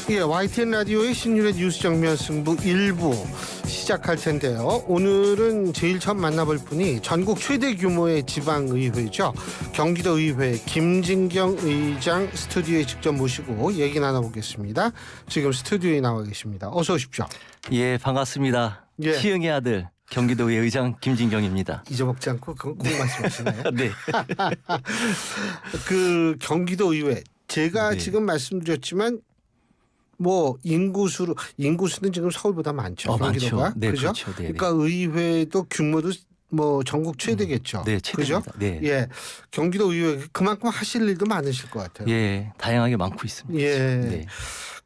예, YTN 라디오의 신율의 뉴스 정면 승부 1부 시작할 텐데요. 오늘은 제일 처음 만나볼 분이 전국 최대 규모의 지방의회죠. 경기도의회 김진경 의장 스튜디오에 직접 모시고 얘기 나눠보겠습니다. 지금 스튜디오에 나와 계십니다. 어서 오십시오. 예, 반갑습니다. 예. 시흥의 아들 경기도의 의장 김진경입니다. 잊어먹지 않고 그건 꼭 말씀하시네. 네. 그 경기도의회 제가 네. 지금 말씀드렸지만 뭐 인구수는 지금 서울보다 많죠. 경기도가. 많죠. 네, 그죠? 그렇죠. 네, 그러니까 의회도 규모도 뭐 전국 최대겠죠. 네, 그죠? 최대입니다. 네. 예, 경기도 의회 그만큼 하실 일도 많으실 것 같아요. 예, 다양하게 많고 있습니다. 예. 네.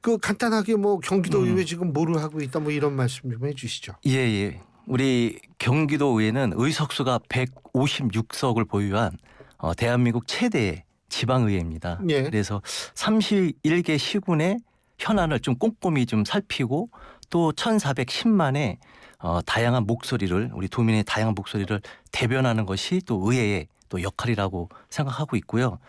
그 간단하게 뭐 경기도 의회 지금 뭐를 하고 있다 뭐 이런 말씀 좀 해주시죠. 예, 예. 우리 경기도 의회는 의석수가 156석을 보유한 대한민국 최대의 지방의회입니다. 예. 그래서 31개 시군의 현안을 좀 꼼꼼히 좀 살피고 또 1,410만의 다양한 목소리를 우리 도민의 다양한 목소리를 대변하는 것이 또 의회의 또 역할이라고 생각하고 있고요.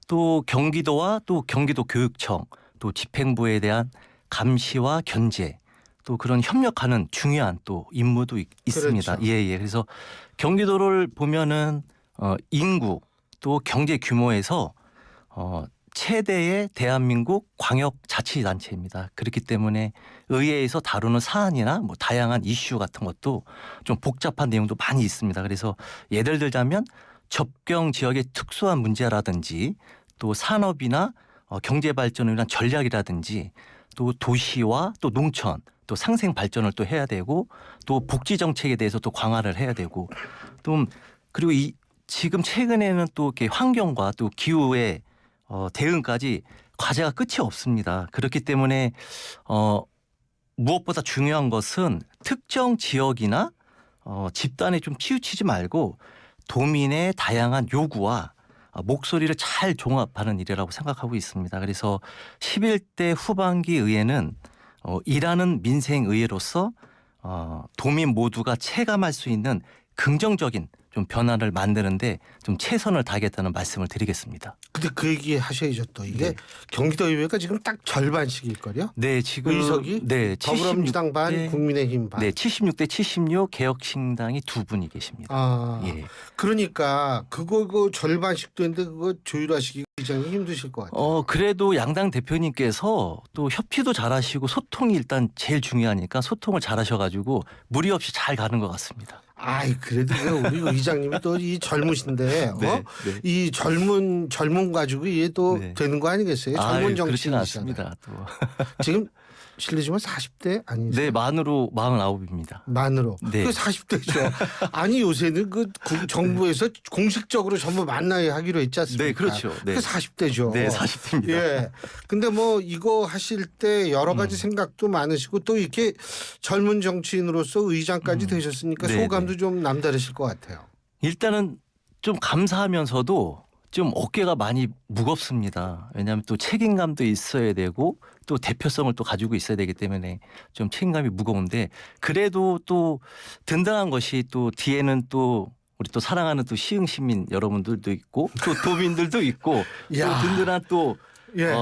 또 경기도와 또 경기도교육청 또 집행부에 대한 감시와 견제 또 그런 협력하는 중요한 또 임무도 있습니다. 그렇죠. 예. 그래서 경기도를 보면은 인구 또 경제 규모에서 최대의 대한민국 광역자치단체입니다. 그렇기 때문에 의회에서 다루는 사안이나 뭐 다양한 이슈 같은 것도 좀 복잡한 내용도 많이 있습니다. 그래서 예를 들자면 접경 지역의 특수한 문제라든지 또 산업이나 경제 발전을 위한 전략이라든지 또 도시와 또 농촌 또 상생 발전을 또 해야 되고 또 복지 정책에 대해서 또 강화를 해야 되고 또 그리고 지금 최근에는 또 이렇게 환경과 또 기후의 대응까지 과제가 끝이 없습니다. 그렇기 때문에 무엇보다 중요한 것은 특정 지역이나 집단에 좀 치우치지 말고 도민의 다양한 요구와 목소리를 잘 종합하는 일이라고 생각하고 있습니다. 그래서 11대 후반기 의회는 일하는 민생의회로서 도민 모두가 체감할 수 있는 긍정적인 좀 변화를 만드는데 좀 최선을 다하겠다는 말씀을 드리겠습니다. 근데 그 얘기 하셔야죠. 또 이게 네. 경기도 의회가 지금 딱 절반씩일 거요. 네, 지금 의석이 네, 더불어민주당 반, 네. 국민의힘 반. 네, 76대 76 개혁신당이 두 분이 계십니다. 아, 예. 그러니까 그 절반씩 되는데 그거 조율하시기 굉장히 힘드실 것 같아요. 그래도 양당 대표님께서 또 협치도 잘하시고 소통이 일단 제일 중요하니까 소통을 잘하셔가지고 무리 없이 잘 가는 것 같습니다. 아이 그래도 우리 의장님이 또 이 젊으신데 네. 이 젊은 가지고 이게 또 네. 되는 거 아니겠어요? 젊은 그렇진 정치인이시잖아요. 않습니다. 또. 지금 실례지만 40대 아니세요? 네, 만으로 49입니다. 만으로. 네. 그 40대죠. 아니 요새는 정부에서 공식적으로 전부 만나야 하기로 했지 않습니까? 네, 그렇죠. 네. 그 40대죠. 네, 40대입니다. 예. 근데 뭐 이거 하실 때 여러 가지 생각도 많으시고 또 이렇게 젊은 정치인으로서 의장까지 되셨으니까 네, 소감도 좀 남다르실 것 같아요. 일단은 좀 감사하면서도 좀 어깨가 많이 무겁습니다. 왜냐하면 또 책임감도 있어야 되고 또 대표성을 또 가지고 있어야 되기 때문에 좀 책임감이 무거운데 그래도 또 든든한 것이 또 뒤에는 또 우리 또 사랑하는 또 시흥 시민 여러분들도 있고 또 도민들도 있고 또 야. 든든한 또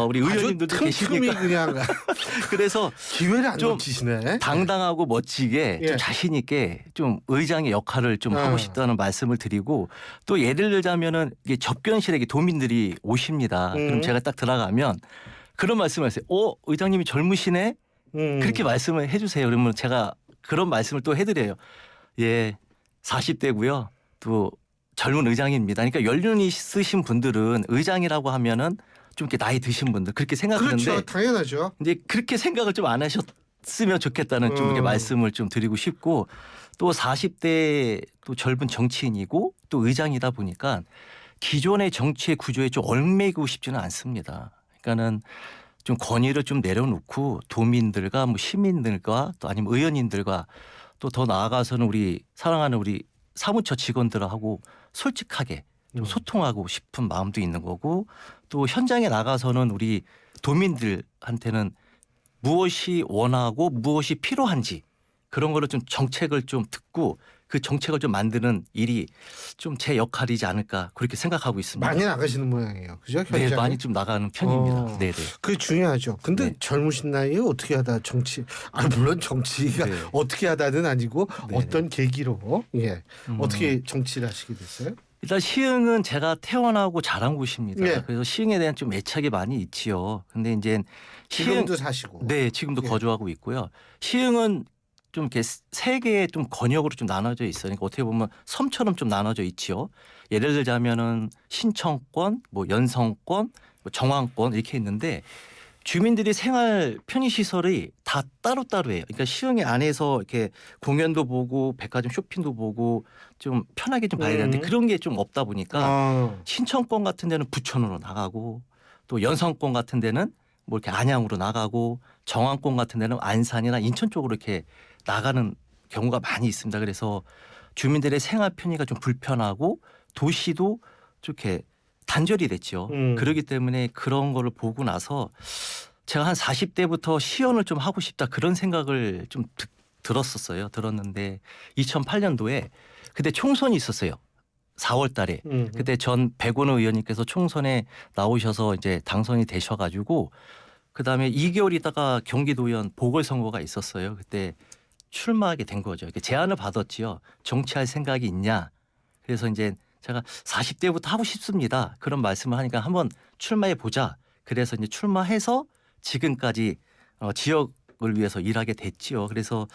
우리 의원님들도 계시니까 그냥 그래서 기회를 안 좀 놓치시네. 당당하고 멋지게 예. 좀 자신 있게 좀 의장의 역할을 좀 하고 싶다는 말씀을 드리고 또 예를 들자면은 이게 접견실에 도민들이 오십니다. 그럼 제가 딱 들어가면 그런 말씀을 하세요. 의장님이 젊으시네? 그렇게 말씀을 해주세요. 그러면 제가 그런 말씀을 또 해드려요. 예, 40대고요. 또 젊은 의장입니다. 그러니까 연륜이 있으신 분들은 의장이라고 하면은 좀 이렇게 나이 드신 분들 그렇게 생각하는데 그렇죠. 당연하죠. 이제 그렇게 생각을 좀 안 하셨으면 좋겠다는 좀 이렇게 말씀을 좀 드리고 싶고 또 40대 또 젊은 정치인이고 또 의장이다 보니까 기존의 정치의 구조에 좀 얽매이고 싶지는 않습니다. 그러니까는 좀 권위를 좀 내려놓고 도민들과 뭐 시민들과 또 아니면 의원님들과 또 더 나아가서는 우리 사랑하는 우리 사무처 직원들하고 솔직하게 좀 소통하고 싶은 마음도 있는 거고 또 현장에 나가서는 우리 도민들한테는 무엇이 원하고 무엇이 필요한지 그런 거를 좀 정책을 좀 듣고 그 정책을 좀 만드는 일이 좀 제 역할이지 않을까 그렇게 생각하고 있습니다. 많이 나가시는 모양이에요. 그죠? 네, 현장에? 많이 좀 나가는 편입니다. 어. 네, 네. 그게 중요하죠. 근데 네. 젊으신 나이에 어떻게 하다 정치, 물론 정치가 네. 어떻게 하다는 아니고 네, 어떤 계기로 어떻게 정치를 하시게 됐어요? 일단 시흥은 제가 태어나고 자란 곳입니다. 네. 그래서 시흥에 대한 좀 애착이 많이 있지요. 근데 이제 시흥 지금도 사시고. 네, 지금도 예. 거주하고 있고요. 시흥은 좀 이렇게 세 개의 좀 권역으로 좀 나눠져 있어요. 그러니까 어떻게 보면 섬처럼 좀 나눠져 있지요. 예를 들자면은 신청권, 뭐 연성권, 뭐 정왕권 이렇게 있는데 주민들이 생활 편의 시설이 다 따로따로예요. 그러니까 시흥의 안에서 이렇게 공연도 보고 백화점 쇼핑도 보고 좀 편하게 좀 봐야 되는데 그런 게 좀 없다 보니까 신청권 같은 데는 부천으로 나가고 또 연성권 같은 데는 뭐 이렇게 안양으로 나가고 정왕권 같은 데는 안산이나 인천 쪽으로 이렇게 나가는 경우가 많이 있습니다. 그래서 주민들의 생활 편의가 좀 불편하고 도시도 이렇게 단절이 됐죠. 그렇기 때문에 그런 거를 보고 나서 제가 한 40대부터 시연을 좀 하고 싶다 그런 생각을 좀 들었었어요. 들었는데 2008년도에 그때 총선이 있었어요. 4월 달에. 그때 전 백원호 의원님께서 총선에 나오셔서 이제 당선이 되셔가지고 그다음에 2개월 있다가 경기도의원 보궐선거가 있었어요. 그때 출마하게 된 거죠. 이렇게 제안을 받았지요. 정치할 생각이 있냐. 그래서 이제 제가 40대부터 하고 싶습니다. 그런 말씀을 하니까 한번 출마해 보자. 그래서 이제 출마해서 지금까지 지역을 위해서 일하게 됐지요. 그래서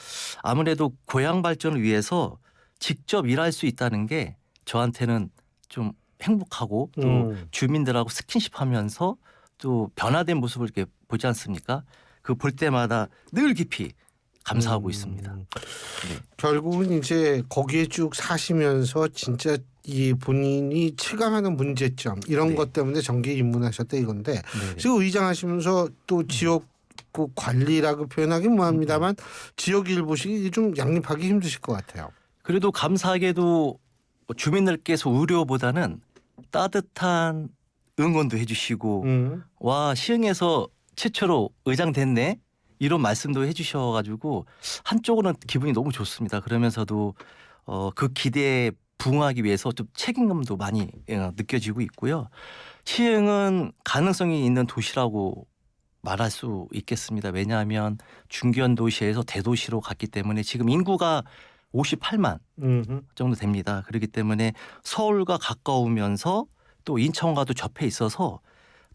아무래도 고향 발전을 위해서 직접 일할 수 있다는 게 저한테는 좀 행복하고 또 주민들하고 스킨십하면서 또 변화된 모습을 이렇게 보지 않습니까? 그 볼 때마다 늘 깊이 감사하고 있습니다. 네. 결국은 이제 거기에 쭉 사시면서 진짜 이 본인이 체감하는 문제점 이런 네. 것 때문에 정계에 입문하셨다 이건데 네. 지금 의장하시면서 또 지역구 관리라고 표현하긴 뭐합니다만 지역 일 보시기 좀 양립하기 힘드실 것 같아요. 그래도 감사하게도 주민들께서 우려보다는 따뜻한 응원도 해주시고 와 시흥에서 최초로 의장 됐네 이런 말씀도 해주셔가지고 한쪽으로는 기분이 너무 좋습니다. 그러면서도 그 기대에 부응하기 위해서 좀 책임감도 많이 느껴지고 있고요. 시흥은 가능성이 있는 도시라고 말할 수 있겠습니다. 왜냐하면 중견 도시에서 대도시로 갔기 때문에 지금 인구가 58만 정도 됩니다. 그렇기 때문에 서울과 가까우면서 또 인천과도 접해 있어서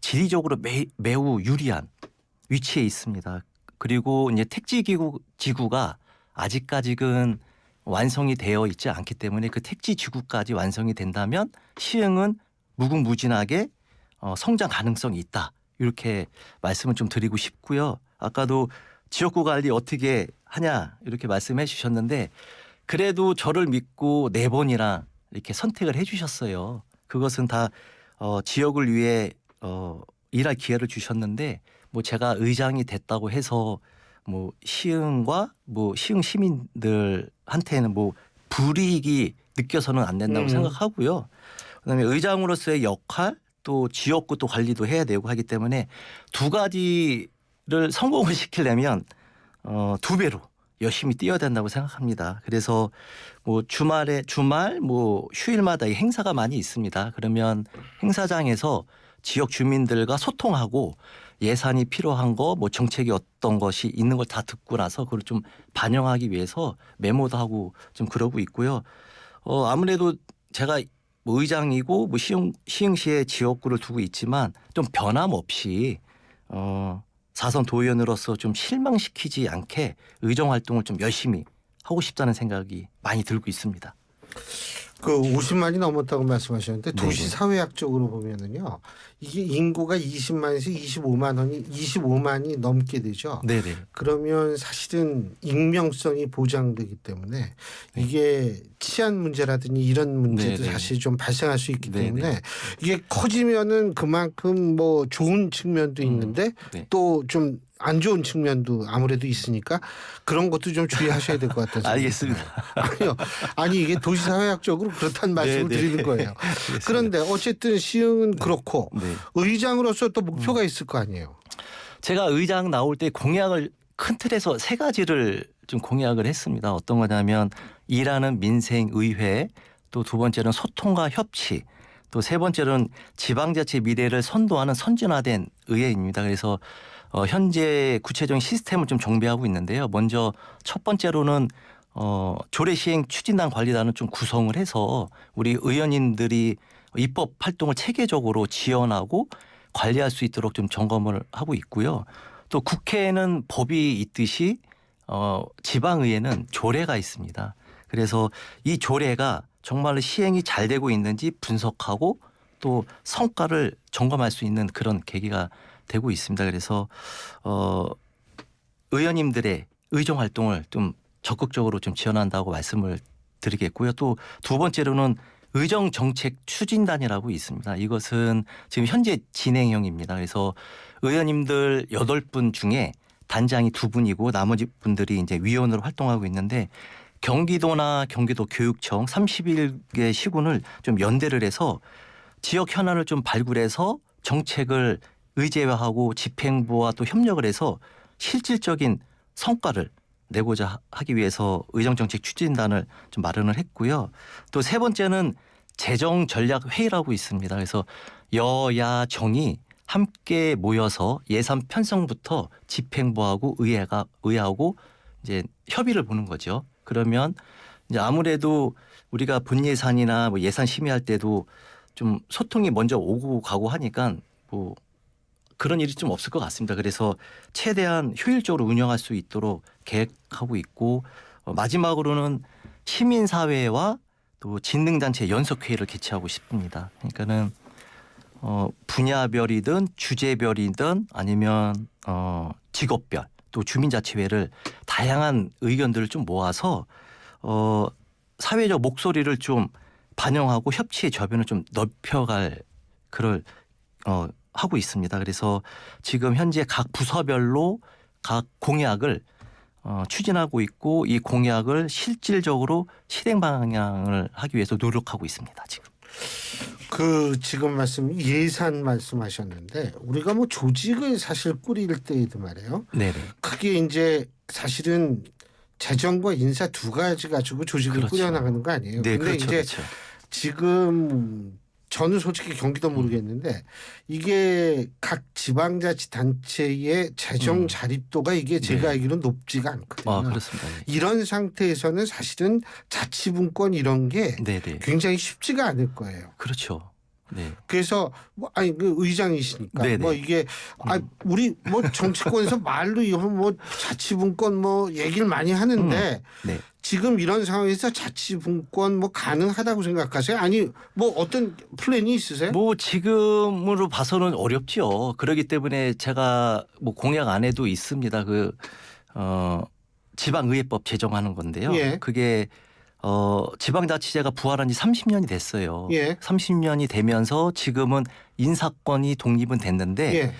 지리적으로 매우 유리한 위치에 있습니다. 그리고 이제 택지 지구가 아직까지는 완성이 되어 있지 않기 때문에 그 택지 지구까지 완성이 된다면 시흥은 무궁무진하게 성장 가능성이 있다. 이렇게 말씀을 좀 드리고 싶고요. 아까도 지역구 관리 어떻게 하냐 이렇게 말씀해 주셨는데 그래도 저를 믿고 4번이나 이렇게 선택을 해 주셨어요. 그것은 다 지역을 위해 일할 기회를 주셨는데 뭐 제가 의장이 됐다고 해서 뭐 시흥과 뭐 시흥 시민들한테는 뭐 불이익이 느껴서는 안 된다고 생각하고요. 그다음에 의장으로서의 역할 또 지역구 또 관리도 해야 되고 하기 때문에 두 가지를 성공을 시키려면 2배로 열심히 뛰어야 된다고 생각합니다. 그래서 뭐 주말 뭐 휴일마다 이 행사가 많이 있습니다. 그러면 행사장에서 지역 주민들과 소통하고 예산이 필요한 거, 뭐 정책이 어떤 것이 있는 걸 다 듣고 나서 그걸 좀 반영하기 위해서 메모도 하고 좀 그러고 있고요. 아무래도 제가 뭐 의장이고 뭐 시흥시에 지역구를 두고 있지만 좀 변함없이 4선 도의원으로서 좀 실망시키지 않게 의정 활동을 좀 열심히 하고 싶다는 생각이 많이 들고 있습니다. 그 50만이 넘었다고 말씀하셨는데 네네. 도시 사회학적으로 보면은요 이게 인구가 20만에서 25만이 넘게 되죠. 네네. 그러면 사실은 익명성이 보장되기 때문에 이게 치안 문제라든지 이런 문제도 네네. 사실 좀 발생할 수 있기 네네. 때문에 이게 커지면은 그만큼 뭐 좋은 측면도 있는데 네. 또 좀 안 좋은 측면도 아무래도 있으니까 그런 것도 좀 주의하셔야 될 것 같아서. 알겠습니다. 아니 이게 도시사회학적으로 그렇다는 말씀을 네, 네. 드리는 거예요. 그런데 어쨌든 시흥은 그렇고 네. 의장으로서 또 목표가 있을 거 아니에요. 제가 의장 나올 때 공약을 큰 틀에서 3가지를 좀 공약을 했습니다. 어떤 거냐면 일하는 민생의회, 또 두 번째는 소통과 협치, 또 세 번째는 지방자치 미래를 선도하는 선진화된 의회입니다. 그래서 현재 구체적인 시스템을 좀 정비하고 있는데요. 먼저 첫 번째로는 조례 시행 추진단 관리단을 좀 구성을 해서 우리 의원님들이 입법 활동을 체계적으로 지원하고 관리할 수 있도록 좀 점검을 하고 있고요. 또 국회에는 법이 있듯이 지방의회는 조례가 있습니다. 그래서 이 조례가 정말로 시행이 잘 되고 있는지 분석하고 또 성과를 점검할 수 있는 그런 계기가 되고 있습니다. 그래서 의원님들의 의정 활동을 좀 적극적으로 좀 지원한다고 말씀을 드리겠고요. 또 두 번째로는 의정정책 추진단이라고 있습니다. 이것은 지금 현재 진행형입니다. 그래서 의원님들 8분 중에 단장이 2분이고 나머지 분들이 이제 위원으로 활동하고 있는데 경기도나 경기도 교육청 31개 시군을 좀 연대를 해서 지역 현안을 좀 발굴해서 정책을 의제화하고 집행부와 또 협력을 해서 실질적인 성과를 내고자 하기 위해서 의정정책 추진단을 좀 마련을 했고요. 또 세 번째는 재정전략회의라고 있습니다. 그래서 여야 정이 함께 모여서 예산 편성부터 집행부하고 의회하고 이제 협의를 보는 거죠. 그러면 이제 아무래도 우리가 본예산이나 뭐 예산 심의할 때도 좀 소통이 먼저 오고 가고 하니까 뭐 그런 일이 좀 없을 것 같습니다. 그래서 최대한 효율적으로 운영할 수 있도록 계획하고 있고 마지막으로는 시민사회와 또 진흥단체 연석회의를 개최하고 싶습니다. 그러니까는 분야별이든 주제별이든 아니면 직업별 또 주민자치회를 다양한 의견들을 좀 모아서 사회적 목소리를 좀 반영하고 협치의 저변을 좀 넓혀갈 그럴 하고 있습니다. 그래서 지금 현재 각 부서별로 각 공약을 추진하고 있고 이 공약을 실질적으로 실행 방향을 하기 위해서 노력하고 있습니다. 지금. 지금 예산 말씀하셨는데 우리가 뭐 조직을 사실 꾸릴 때에도 말이에요. 네네. 그게 이제 사실은 재정과 인사 두 가지 가지고 조직을 그렇죠. 꾸려나가는 거 아니에요. 네, 근데 그렇죠, 이제 그렇죠. 지금 저는 솔직히 경기도 모르겠는데 이게 각 지방자치단체의 재정 자립도가 이게 제가 네. 알기로는 높지가 않거든요. 그렇습니다. 네. 이런 상태에서는 사실은 자치분권 이런 게 네네. 굉장히 쉽지가 않을 거예요. 그렇죠. 네. 그래서 그 의장이시니까 네네. 뭐 이게 우리 뭐 정치권에서 말로 이거 뭐 자치분권 뭐 얘기를 많이 하는데 네. 지금 이런 상황에서 자치분권 뭐 가능하다고 생각하세요? 아니 뭐 어떤 플랜이 있으세요? 뭐 지금으로 봐서는 어렵지요. 그렇기 때문에 제가 뭐 공약 안에도 있습니다. 지방의회법 제정하는 건데요. 예. 그게 지방자치제가 부활한 지 30년이 됐어요. 예. 30년이 되면서 지금은 인사권이 독립은 됐는데 예.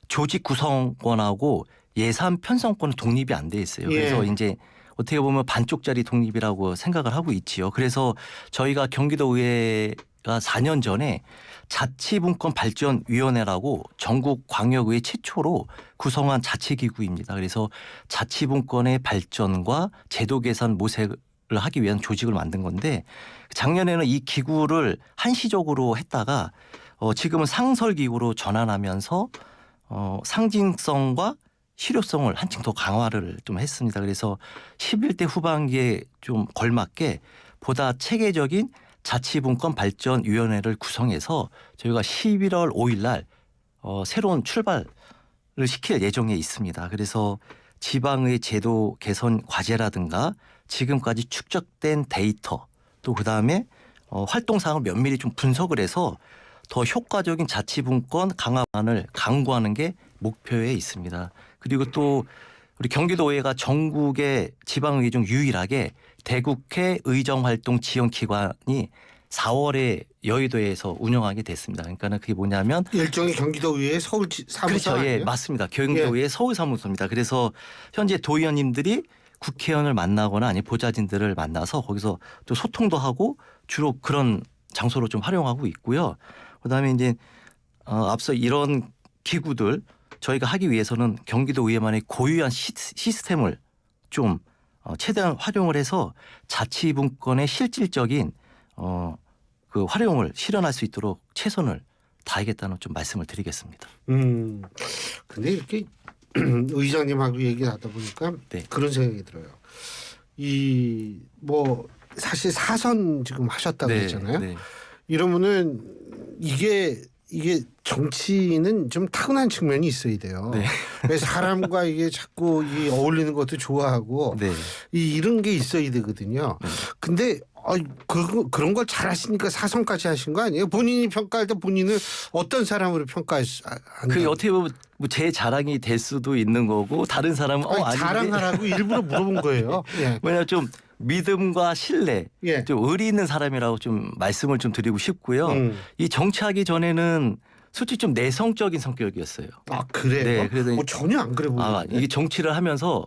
조직 구성권하고 예산 편성권은 독립이 안 돼 있어요. 예. 그래서 이제 어떻게 보면 반쪽짜리 독립이라고 생각을 하고 있지요. 그래서 저희가 경기도의회가 4년 전에 자치분권발전위원회라고 전국 광역의회 최초로 구성한 자치기구입니다. 그래서 자치분권의 발전과 제도 개선 모색을 하기 위한 조직을 만든 건데 작년에는 이 기구를 한시적으로 했다가 지금은 상설기구로 전환하면서 상징성과 실효성을 한층 더 강화를 좀 했습니다. 그래서 11대 후반기에 좀 걸맞게 보다 체계적인 자치분권발전위원회를 구성해서 저희가 11월 5일 날 새로운 출발을 시킬 예정에 있습니다. 그래서 지방의 제도 개선 과제라든가 지금까지 축적된 데이터 또 그다음에 활동 사항을 면밀히 좀 분석을 해서 더 효과적인 자치분권 강화안을 강구하는 게 목표에 있습니다. 그리고 또 우리 경기도의회가 전국의 지방의회 중 유일하게 대국회 의정활동 지원기관이 4월에 여의도에서 운영하게 됐습니다. 그러니까는 그게 뭐냐면 일종의 경기도의회 서울 사무소 그렇죠. 아니에요? 예, 맞습니다. 경기도의회 서울 사무소입니다. 그래서 현재 도의원님들이 국회의원을 만나거나 아니 보좌진들을 만나서 거기서 또 소통도 하고 주로 그런 장소로 좀 활용하고 있고요. 그다음에 이제 앞서 이런 기구들 저희가 하기 위해서는 경기도 의회만의 고유한 시스템을 좀 최대한 활용을 해서 자치분권의 실질적인 그 활용을 실현할 수 있도록 최선을 다하겠다는 좀 말씀을 드리겠습니다. 근데 이렇게 의장님하고 얘기하다 보니까 네. 그런 생각이 들어요. 이 뭐 사실 사선 지금 하셨다고 했잖아요. 네. 이러면은 이게 정치는 좀 타고난 측면이 있어야 돼요. 네. 그래서 사람과 이게 자꾸 이 어울리는 것도 좋아하고 네. 이런 게 있어야 되거든요. 근데 그런 걸 잘하시니까 사선까지 하신 거 아니에요? 본인이 평가할 때 본인을 어떤 사람으로 평가한다? 그게 어떻게 보면 뭐 제 자랑이 될 수도 있는 거고 다른 사람은 아닌데 자랑하라고 일부러 물어본 거예요. 예. 왜냐하면 좀 믿음과 신뢰, 예. 좀 의리 있는 사람이라고 좀 말씀을 좀 드리고 싶고요. 이 정치하기 전에는 솔직히 좀 내성적인 성격이었어요. 아 그래요? 네, 그래서 전혀 안 그래 보이는데. 이게 정치를 하면서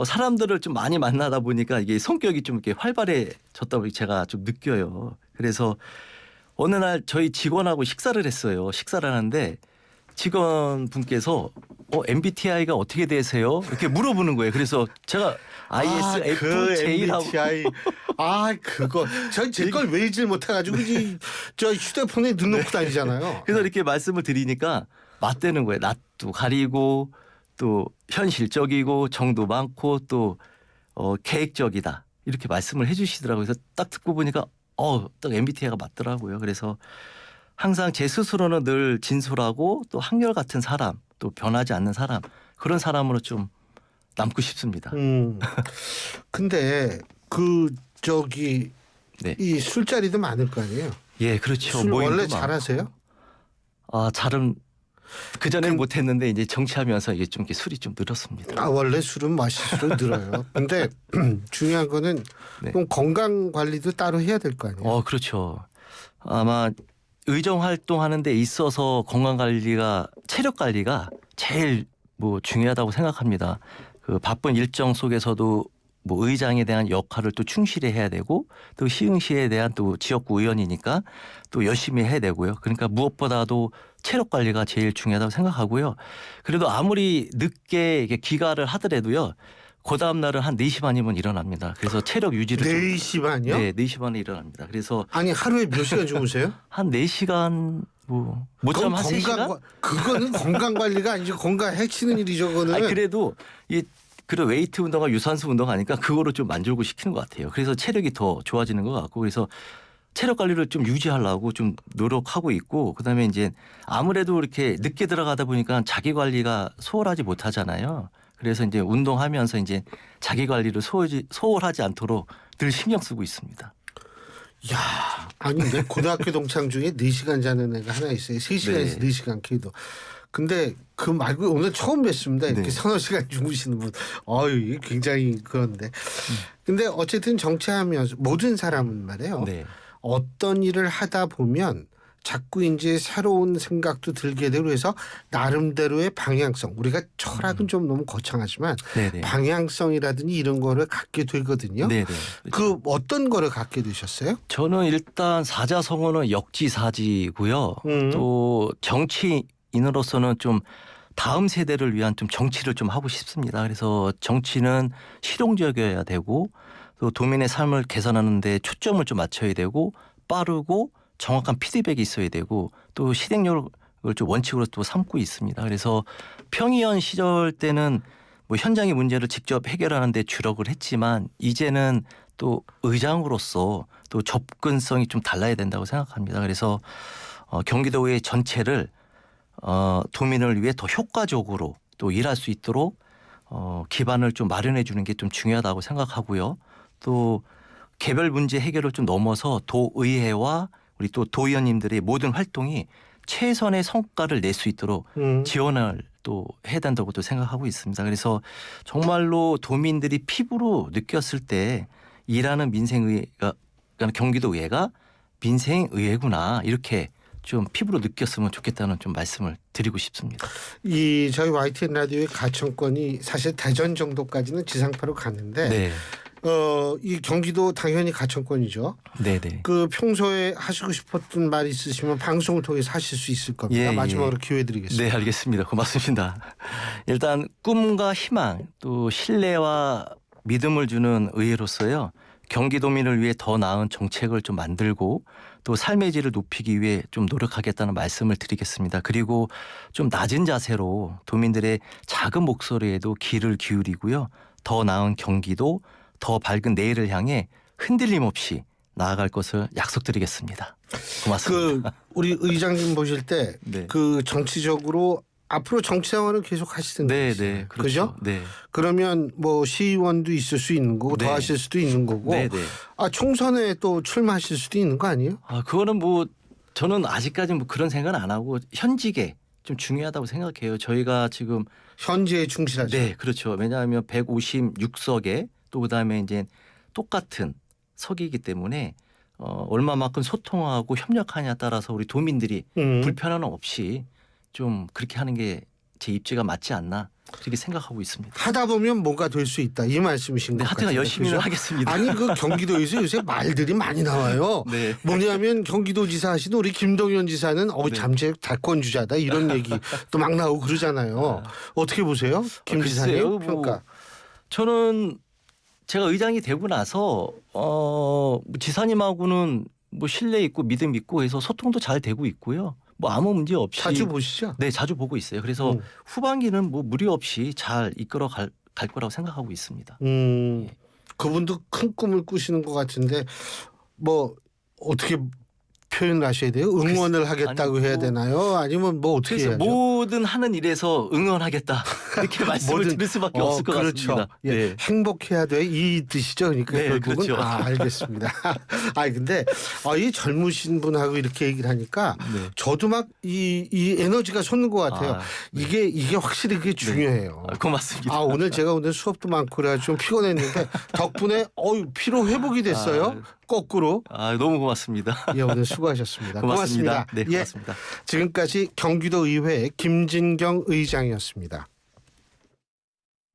사람들을 좀 많이 만나다 보니까 이게 성격이 좀 이렇게 활발해졌다고 제가 좀 느껴요. 그래서 어느 날 저희 직원하고 식사를 했어요. 식사를 하는데 직원분께서 MBTI가 어떻게 되세요? 이렇게 물어보는 거예요. 그래서 제가 ISFJ라고. MBTI. 그거 전 제 걸 외우질 못해가지고 저 휴대폰에 넣어놓고 다니잖아요. 그래서 이렇게 말씀을 드리니까 맞대는 거예요. 낯도 가리고 또 현실적이고 정도 많고 또 계획적이다 이렇게 말씀을 해주시더라고요. 그래서 딱 듣고 보니까 딱 MBTI가 맞더라고요. 그래서 항상 제 스스로는 늘 진솔하고 또 한결같은 사람, 또 변하지 않는 사람, 그런 사람으로 좀 남고 싶습니다. 근데 네. 이 술자리도 많을 거 아니에요? 예, 그렇죠. 술 모임도 원래 많고. 잘하세요? 잘은 그전에는 못했는데 이제 정치하면서 이게 좀 이렇게 술이 좀 늘었습니다. 원래 술은 마실수록 늘어요. 근데 중요한 거는 네. 좀 건강 관리도 따로 해야 될 거 아니에요? 그렇죠. 아마 의정 활동하는 데 있어서 건강 관리가 체력 관리가 제일 뭐 중요하다고 생각합니다. 그 바쁜 일정 속에서도 뭐 의장에 대한 역할을 또 충실히 해야 되고 또 시흥시에 대한 또 지역구 의원이니까 또 열심히 해야 되고요. 그러니까 무엇보다도 체력 관리가 제일 중요하다고 생각하고요. 그래도 아무리 늦게 이렇게 귀가를 하더라도요. 그 다음 날은 한 4시 반이면 일어납니다. 그래서 체력 유지를 4시 반이요? 네, 4시 반에 일어납니다. 그래서 아니 하루에 몇 시간 주무세요? 한 4시간 못자면 한 3시간? 그거는 건강 관리가 아니죠. 건강 해치는 일이죠. 그거는. 그래도 그런 웨이트 운동과 유산소 운동하니까 그거로 좀 만족을 시키는 것 같아요. 그래서 체력이 더 좋아지는 것 같고 그래서 체력 관리를 좀 유지하려고 좀 노력하고 있고 그다음에 이제 아무래도 이렇게 늦게 들어가다 보니까 자기 관리가 소홀하지 못하잖아요. 그래서 이제 운동하면서 이제 자기 관리를 소홀하지 않도록 늘 신경 쓰고 있습니다. 야, 아니 내 고등학교 동창 중에 4시간 자는 애가 하나 있어요. 3시간에서 네. 4시간 키도. 근데 그 말고 오늘 처음 뵀습니다. 이렇게 네. 서너 시간 주무시는 분. 이게 굉장히 그런데. 근데 어쨌든 정치하면서 모든 사람은 말이에요. 네. 어떤 일을 하다 보면 자꾸 이제 새로운 생각도 들게 되고 해서 나름대로의 방향성. 우리가 철학은 좀 너무 거창하지만 네네. 방향성이라든지 이런 거를 갖게 되거든요. 네네. 그 어떤 거를 갖게 되셨어요? 저는 일단 사자성어는 역지사지고요. 또 정치인으로서는 좀 다음 세대를 위한 좀 정치를 좀 하고 싶습니다. 그래서 정치는 실용적이어야 되고 또 도민의 삶을 개선하는 데 초점을 좀 맞춰야 되고 빠르고 정확한 피드백이 있어야 되고 또 실행력을 좀 원칙으로 또 삼고 있습니다. 그래서 평의원 시절 때는 뭐 현장의 문제를 직접 해결하는 데 주력을 했지만 이제는 또 의장으로서 또 접근성이 좀 달라야 된다고 생각합니다. 그래서 경기도의 전체를 도민을 위해 더 효과적으로 또 일할 수 있도록 기반을 좀 마련해 주는 게 좀 중요하다고 생각하고요. 또 개별 문제 해결을 좀 넘어서 도의회와 우리 또 도의원님들의 모든 활동이 최선의 성과를 낼 수 있도록 지원을 또 해야 된다고 또 생각하고 있습니다. 그래서 정말로 도민들이 피부로 느꼈을 때 일하는 민생의회가 그러니까 경기도의회가 민생의회구나 이렇게 좀 피부로 느꼈으면 좋겠다는 좀 말씀을 드리고 싶습니다. 저희 YTN 라디오의 가청권이 사실 대전 정도까지는 지상파로 갔는데 네. 이 경기도 당연히 가청권이죠. 네네. 그 평소에 하시고 싶었던 말 있으시면 방송을 통해서 하실 수 있을 겁니다. 예, 마지막으로 예. 기회 드리겠습니다. 네, 알겠습니다. 고맙습니다. 일단 꿈과 희망 또 신뢰와 믿음을 주는 의회로서요. 경기도민을 위해 더 나은 정책을 좀 만들고 또 삶의 질을 높이기 위해 좀 노력하겠다는 말씀을 드리겠습니다. 그리고 좀 낮은 자세로 도민들의 작은 목소리에도 귀를 기울이고요. 더 나은 경기도, 더 밝은 내일을 향해 흔들림 없이 나아갈 것을 약속드리겠습니다. 고맙습니다. 우리 의장님 보실 때 네. 정치적으로 앞으로 정치 생활을 계속 하시는 네, 거죠. 네, 그죠? 그렇죠. 네, 그러면 뭐 시의원도 있을 수 있는 거고 네. 더 하실 수도 있는 거고 네, 네. 총선에 또 출마하실 수도 있는 거 아니에요? 그거는 뭐 저는 아직까지 뭐 그런 생각은 안 하고 현직에 좀 중요하다고 생각해요. 저희가 지금 현재에 충실하죠. 네, 그렇죠. 왜냐하면 156석에 또 그다음에 이제 똑같은 석이기 때문에 얼마만큼 소통하고 협력하냐에 따라서 우리 도민들이 불편함 없이 좀 그렇게 하는 게 제 입지가 맞지 않나 그렇게 생각하고 있습니다. 하다 보면 뭔가 될 수 있다 이 말씀이신 네, 것 하여튼 같아요. 열심히는 그죠? 하겠습니다. 아니 경기도에서 요새 말들이 많이 나와요. 네. 뭐냐면 경기도지사 하신 우리 김동연 지사는 네. 잠재 달권 주자다 이런 얘기 또 막 나오고 그러잖아요. 어떻게 보세요, 김 지사님 글쎄요, 평가? 저는 제가 의장이 되고 나서 지사님하고는 뭐 신뢰 있고 믿음 있고 해서 소통도 잘 되고 있고요. 뭐 아무 문제 없이 자주 보시죠? 네, 자주 보고 있어요. 그래서 후반기는 뭐 무리 없이 잘 이끌어 갈 거라고 생각하고 있습니다. 그분도 큰 꿈을 꾸시는 것 같은데 뭐 어떻게 표현을 하셔야 돼요? 응원을 하겠다고 아니, 해야 되나요? 아니면 뭐 어떻게 그래서 해야죠? 모든 하는 일에서 응원하겠다 이렇게 말씀을 드릴 수밖에 없을 것 그렇죠. 같습니다. 예, 네. 행복해야 돼 이 뜻이죠. 그러니까 네, 결국은 그렇죠. 알겠습니다. 근데 이 젊으신 분하고 이렇게 얘기를 하니까 네. 저도 막 이 에너지가 솟는 것 같아요. 네. 이게 확실히 그게 중요해요. 고맙습니다. 오늘 제가 오늘 수업도 많고 그래가지고 좀 피곤했는데 덕분에 피로 회복이 됐어요. 거꾸로. 너무 고맙습니다. 예, 오늘 수고하셨습니다. 고맙습니다. 네, 예, 고맙습니다. 지금까지 경기도 의회 김진경 의장이었습니다.